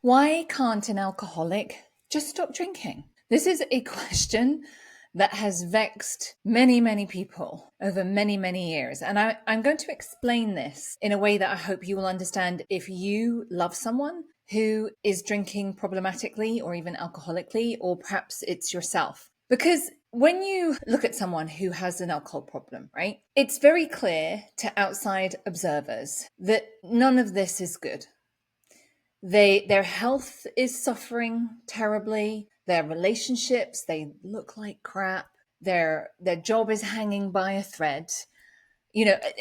Why can't an alcoholic just stop drinking? This is a question that has vexed many, many people over many, many years. And I'm going to explain this in a way that I hope you will understand if you love someone who is drinking problematically or even alcoholically, or perhaps it's yourself. Because when you look at someone who has an alcohol problem, right, it's very clear to outside observers that none of this is good. Their health is suffering terribly. Their relationships, they look like crap. Their job is hanging by a thread.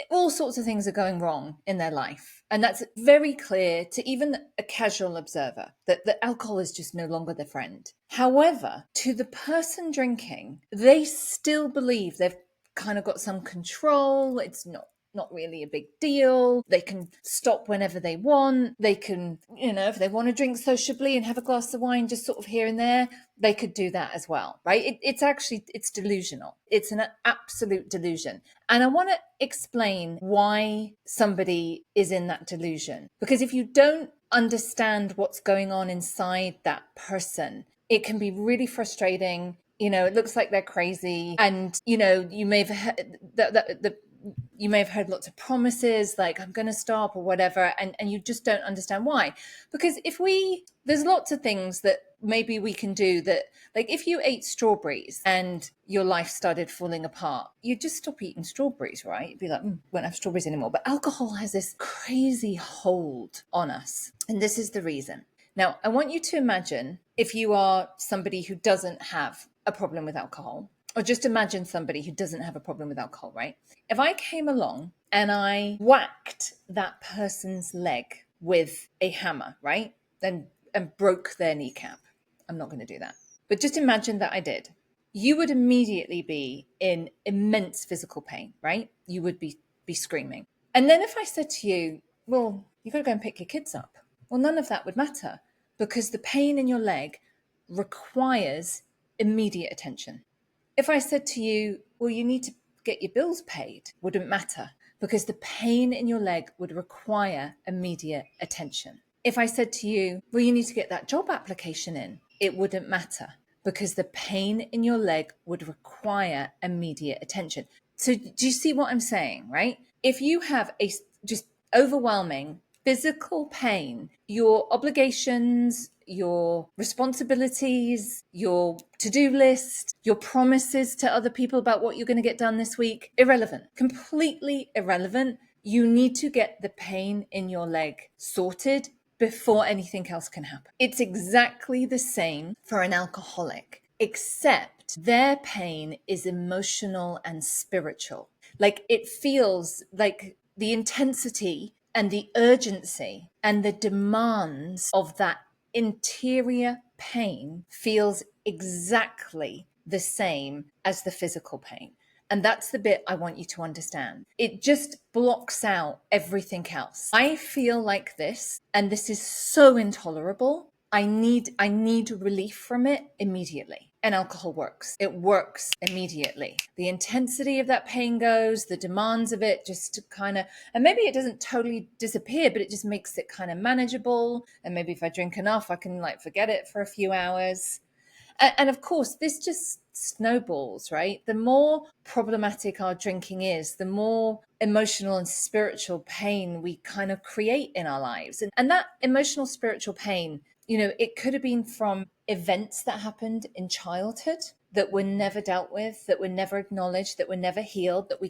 All sorts of things are going wrong in their life. And that's very clear to even a casual observer that alcohol is just no longer their friend. However, to the person drinking, they still believe they've kind of got some control. It's not really a big deal. They can stop whenever they want. They can, if they want to drink sociably and have a glass of wine just sort of here and there, they could do that as well, right? It's delusional. It's an absolute delusion. And I want to explain why somebody is in that delusion. Because if you don't understand what's going on inside that person, it can be really frustrating. It looks like they're crazy. And, you may have heard you may have heard lots of promises like I'm going to stop or whatever, and you just don't understand why. Because there's lots of things that maybe we can do that, like if you ate strawberries and your life started falling apart, you just stop eating strawberries, right? You'd be like, won't have strawberries anymore. But alcohol has this crazy hold on us. And this is the reason. Now, I want you to imagine if you are somebody who doesn't have a problem with alcohol, or just imagine somebody who doesn't have a problem with alcohol, right? If I came along and I whacked that person's leg with a hammer, right? And broke their kneecap. I'm not going to do that. But just imagine that I did. You would immediately be in immense physical pain, right? You would be screaming. And then if I said to you, well, you've got to go and pick your kids up. Well, none of that would matter because the pain in your leg requires immediate attention. If I said to you, well, you need to get your bills paid, wouldn't matter because the pain in your leg would require immediate attention. If I said to you, well, you need to get that job application in, it wouldn't matter because the pain in your leg would require immediate attention. So do you see what I'm saying, right? If you have a just overwhelming physical pain, your obligations, your responsibilities, your to-do list, your promises to other people about what you're going to get done this week, irrelevant, completely irrelevant. You need to get the pain in your leg sorted before anything else can happen. It's exactly the same for an alcoholic, except their pain is emotional and spiritual. Like it feels like the intensity and the urgency and the demands of that interior pain feels exactly the same as the physical pain. And that's the bit I want you to understand. It just blocks out everything else. I feel like this, and this is so intolerable. I need relief from it immediately. And alcohol works. It works immediately. The intensity of that pain goes, the demands of it just kind of, and maybe it doesn't totally disappear, but it just makes it kind of manageable. And maybe if I drink enough, I can forget it for a few hours. And of course, this just snowballs, right? The more problematic our drinking is, the more emotional and spiritual pain we kind of create in our lives. And that emotional, spiritual pain, it could have been from events that happened in childhood that were never dealt with, that were never acknowledged, that were never healed, that we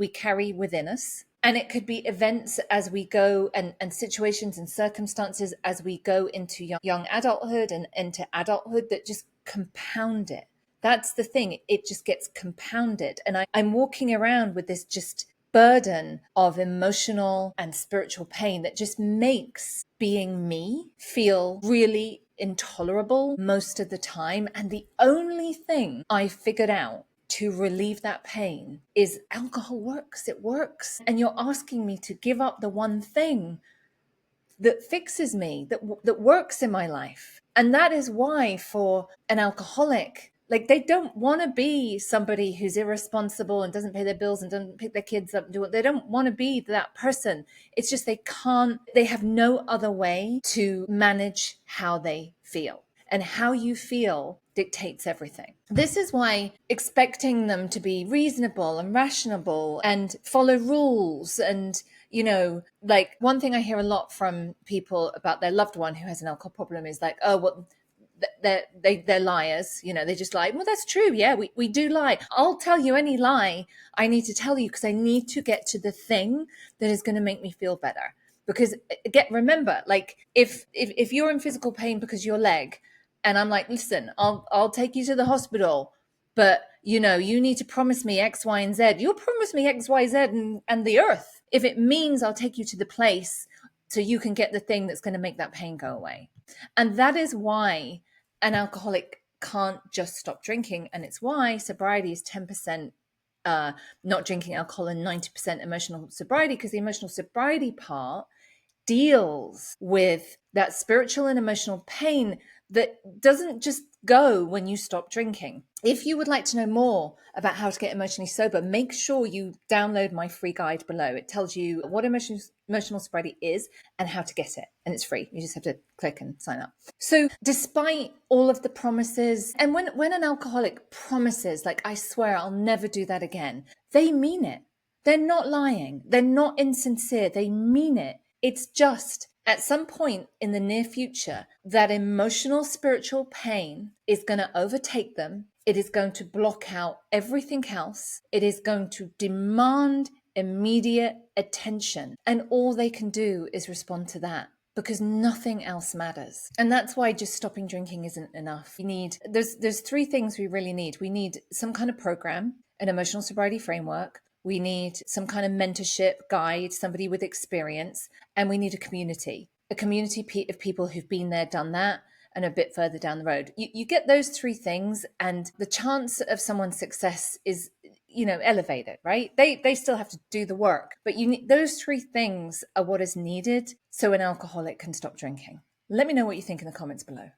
carry within us. And it could be events as we go and situations and circumstances as we go into young adulthood and into adulthood that just compound it. That's the thing. It just gets compounded. And I'm walking around with this just burden of emotional and spiritual pain that just makes being me feel really intolerable most of the time. And the only thing I figured out to relieve that pain is alcohol works. It works. And you're asking me to give up the one thing that fixes me, that works in my life. And that is why for an alcoholic, Like they don't want to be somebody who's irresponsible and doesn't pay their bills and doesn't pick their kids up and do what they don't want to be that person. It's just they can't, they have no other way to manage how they feel. And how you feel dictates everything. This is why expecting them to be reasonable and rational and follow rules and, you know, like one thing I hear a lot from people about their loved one who has an alcohol problem is like, oh, well, they're liars, you know, they just lie. Well, that's true. Yeah, we do lie. I'll tell you any lie I need to tell you because I need to get to the thing that is going to make me feel better. Because remember, like if you're in physical pain because your leg, and I'm like, listen, I'll take you to the hospital, but you know, you need to promise me X, Y, and Z. You'll promise me X, Y, Z, and the earth if it means I'll take you to the place so you can get the thing that's going to make that pain go away. And that is why an alcoholic can't just stop drinking, and it's why sobriety is 10% not drinking alcohol and 90% emotional sobriety, because the emotional sobriety part deals with that spiritual and emotional pain that doesn't just go when you stop drinking. If you would like to know more about how to get emotionally sober, make sure you download my free guide below. It tells you what emotional sobriety is and how to get it. And it's free. You just have to click and sign up. So despite all of the promises, and when an alcoholic promises, like, I swear I'll never do that again, they mean it. They're not lying. They're not insincere. They mean it. It's just at some point in the near future, that emotional, spiritual pain is going to overtake them. It is going to block out everything else. It is going to demand immediate attention. And all they can do is respond to that, because nothing else matters. And that's why just stopping drinking isn't enough. There's three things we really need. We need some kind of program, an emotional sobriety framework. We need some kind of mentorship guide, somebody with experience, and we need a community of people who've been there, done that, and a bit further down the road. You get those three things, and the chance of someone's success is, you know, elevated, right? They still have to do the work, but those three things are what is needed so an alcoholic can stop drinking. Let me know what you think in the comments below.